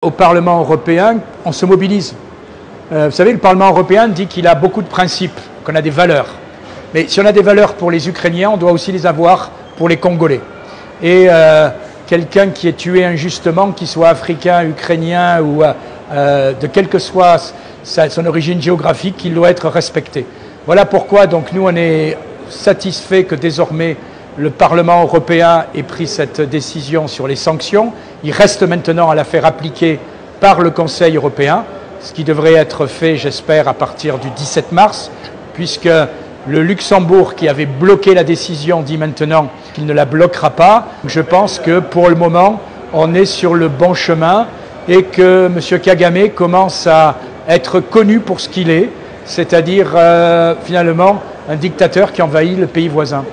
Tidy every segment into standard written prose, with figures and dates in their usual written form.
Au Parlement européen, on se mobilise. Vous savez, le Parlement européen dit qu'il a beaucoup de principes, qu'on a des valeurs. Mais si on a des valeurs pour les Ukrainiens, on doit aussi les avoir pour les Congolais. Et quelqu'un qui est tué injustement, qu'il soit africain, ukrainien ou de quelle que soit son origine géographique, il doit être respecté. Voilà pourquoi donc nous on est satisfait que désormais le Parlement européen ait pris cette décision sur les sanctions. Il reste maintenant à la faire appliquer par le Conseil européen, ce qui devrait être fait, j'espère, à partir du 17 mars, puisque le Luxembourg, qui avait bloqué la décision, dit maintenant qu'il ne la bloquera pas. Je pense que pour le moment, on est sur le bon chemin et que M. Kagame commence à être connu pour ce qu'il est, c'est-à-dire finalement un dictateur qui envahit le pays voisin.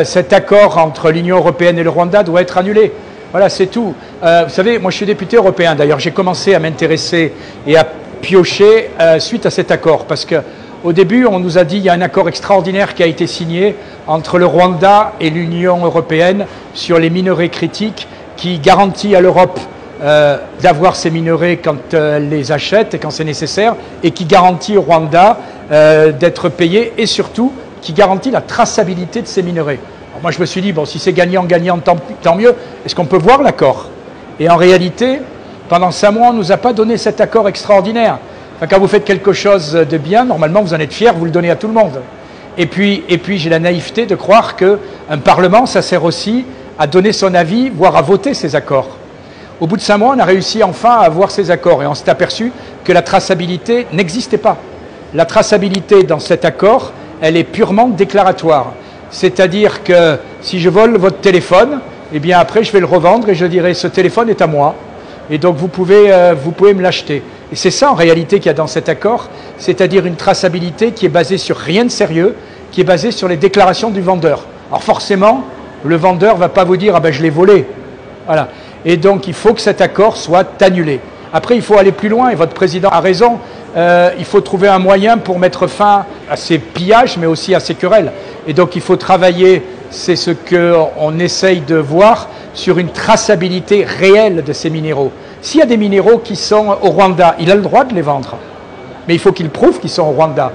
Cet accord entre l'Union européenne et le Rwanda doit être annulé. Voilà, c'est tout. Vous savez, moi je suis député européen. D'ailleurs, j'ai commencé à m'intéresser et à piocher suite à cet accord. Parce qu'au début, on nous a dit qu'il y a un accord extraordinaire qui a été signé entre le Rwanda et l'Union européenne sur les minerais critiques qui garantit à l'Europe d'avoir ces minerais quand elle les achète et quand c'est nécessaire, et qui garantit au Rwanda d'être payé et surtout qui garantit la traçabilité de ces minerais. Alors moi je me suis dit, bon, si c'est gagnant-gagnant, tant mieux, est-ce qu'on peut voir l'accord? Et en réalité, pendant 5 mois, on ne nous a pas donné cet accord extraordinaire. Enfin, quand vous faites quelque chose de bien, normalement vous en êtes fier, vous le donnez à tout le monde. Et puis j'ai la naïveté de croire qu'un Parlement, ça sert aussi à donner son avis, voire à voter ces accords. Au bout de 5 mois, on a réussi enfin à avoir ces accords et on s'est aperçu que la traçabilité n'existait pas. La traçabilité dans cet accord, elle est purement déclaratoire. C'est-à-dire que si je vole votre téléphone, eh bien après je vais le revendre et je dirai ce téléphone est à moi. Et donc vous pouvez me l'acheter. Et c'est ça en réalité qu'il y a dans cet accord, c'est-à-dire une traçabilité qui est basée sur rien de sérieux, qui est basée sur les déclarations du vendeur. Alors forcément, le vendeur ne va pas vous dire « ah ben je l'ai volé ». Voilà. Et donc il faut que cet accord soit annulé. Après, il faut aller plus loin, et votre président a raison, il faut trouver un moyen pour mettre fin à ces pillages, mais aussi à ces querelles. Et donc il faut travailler, c'est ce qu'on essaye de voir, sur une traçabilité réelle de ces minéraux. S'il y a des minéraux qui sont au Rwanda, il a le droit de les vendre. Mais il faut qu'il prouve qu'ils sont au Rwanda.